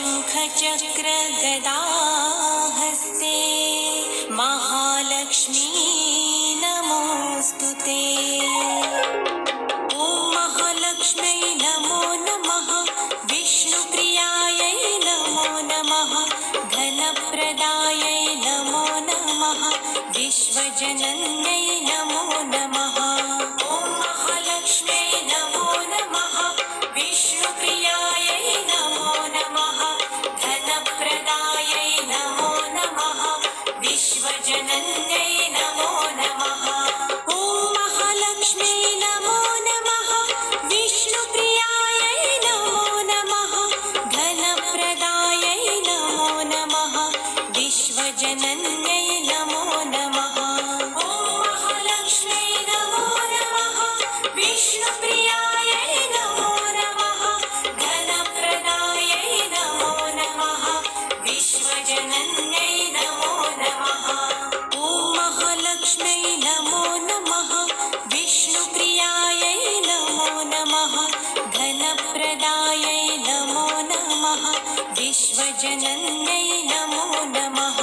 शङ्खचक्रगदाहस्ते महालक्ष्मी नमोऽस्तुते। ॐ महालक्ष्म्यै नमो नमः, विष्णुप्रियायै नमो नमः, धनप्रदायै नमो नमः, विश्वजनन्यै नमो नमः। ॐ महालक्ष्म्यै नमो नमः, विष्णुप्रियायै नमो नमः, धनप्रदायै नमो नमः, विश्वजनन्यै नमो नमः। ॐ महालक्ष्म्यै नमो नमः, विष्णुप्रियायै नमो नमः, धनप्रदायै नमो नमः, विश्वजनन्यै नमो नमः। ॐ महालक्ष्म्यै नमो नमः, विष्णुप्रियायै नमो नमः, धनप्रदायै नमो नमः, विश्वजनन्यै नमो नमः। ॐ महालक्ष्म्यै नमो नमः, विष्णुप्रियायै नमो नमः, धनप्रदायै नमो नमः, विश्वजनन्यै नमो नमः।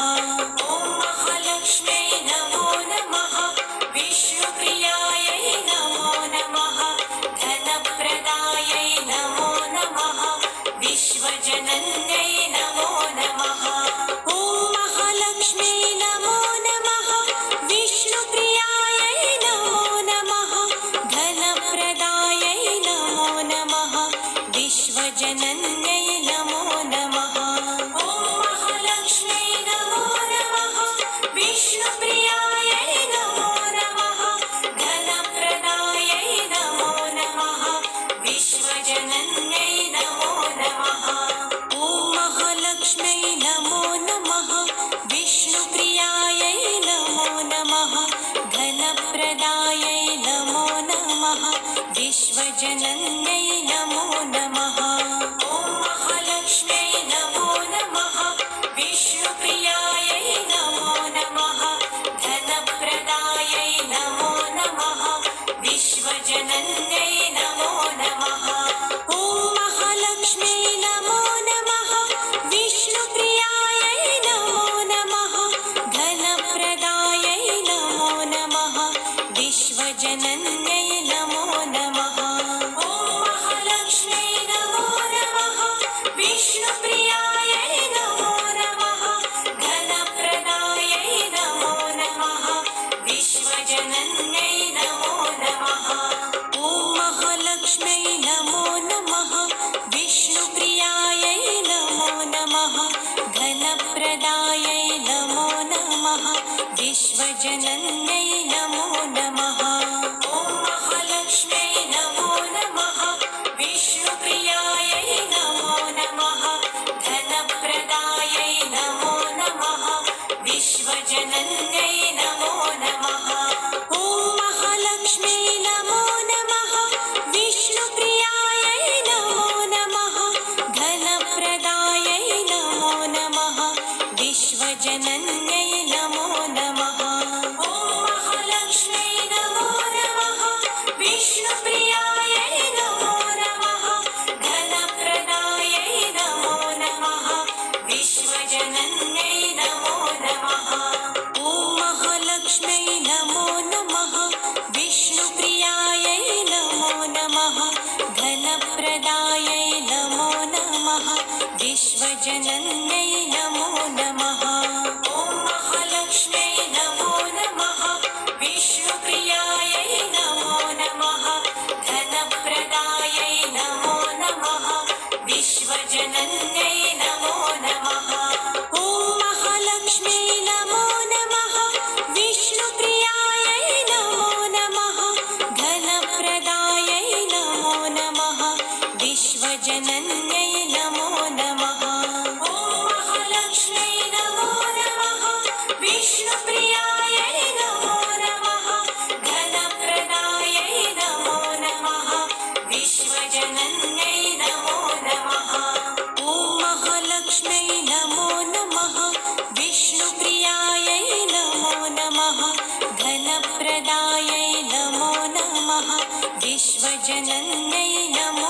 ॐ महालक्ष्म्यै नमो नमः, विष्णुप्रियायै नमो नमः, धनप्रदायै नमो नमः, विश्वजनन्यै नमो नमः। ॐ महालक्ष्म्यै नमो नमः, विष्णुप्रियायै नमो नमः, धनप्रदायै नमो नमः, विश्वजनन्यै नमो नमः। ॐ महालक्ष्म्यै नमो नमः, विष्णुप्रियायै नमो नमः, धनप्रदायै नमो नमः, विश्वजनन्यै नमो नमः। ॐ महालक्ष्म्यै नमो नमः, विष्णुप्रियायै नमो नमः, धनप्रदायै नमो नमः, विश्वजनन्यै नमो नमः। ॐ महालक्ष्म्यै नमो नमः, विष्णुप्रियायै नमो नमः, धनप्रदायै नमो नमः, विश्वजनन्यै नमो नमः। ॐ महालक्ष्म्यै नमो नमः, विष्णुप्रियायै नमो नमः, धनप्रदायै नमो नमः, विश्वजनन्यै नमो नमः। ॐ महालक्ष्म्यै नमो नमः, विष्णुप्रियायै नमो नमः, धनप्रदायै नमो नमः, विश्वजनन्यै नमो नमः। ॐ महालक्ष्म्यै नमो नमः, विष्णुप्रियायै नमो नमः, धनप्रदायै नमो नमः, विश्वजनन्यै नमो नमः। ॐ महालक्ष्म्यै नमो नमः, विष्णुप्रियायै नमो नमः, धनप्रदायै नमो नमः, विश्वजनन्यै नमो नमः। ॐ महालक्ष्म्यै नमो नमः, विष्णुप्रियायै नमो नमः, धनप्रदायै नमो नमः, विश्वजनन्यै नमो नमः। ॐ महालक्ष्म्यै नमो नमः, विष्णुप्रियायै नमो नमः, धनप्रदायै नमो नमः, विश्वजनन्यै नमो नमः। ॐ महालक्ष्म्यै नमो नमः, विष्णुप्रियायै नमो नमः, धनप्रदायै नमो नमः, विश्वजनन्यै नमो नमः। ॐ महालक्ष्म्यै नमो नमः, विष्णुप्रियायै नमो नमः, धनप्रदायै नमो नमः, विश्वजनन्यै नमो नमः। ॐ महालक्ष्म्यै नमो नमः, विष्णुप्रियायै नमो नमः, धनप्रदायै नमो नमः, विश्वजनन्यै नमो नमः। ॐ महालक्ष्म्यै नमो नमः, विष्णुप्रियायै नमो नमः, धनप्रदायै नमो नमः, विश्वजनन्यै नमो नमः। ॐ महालक्ष्म्यै नमो नमः, विष्णुप्रियायै नमो नमः, धनप्रदायै नमो नमः, विश्वजनन्यै नमो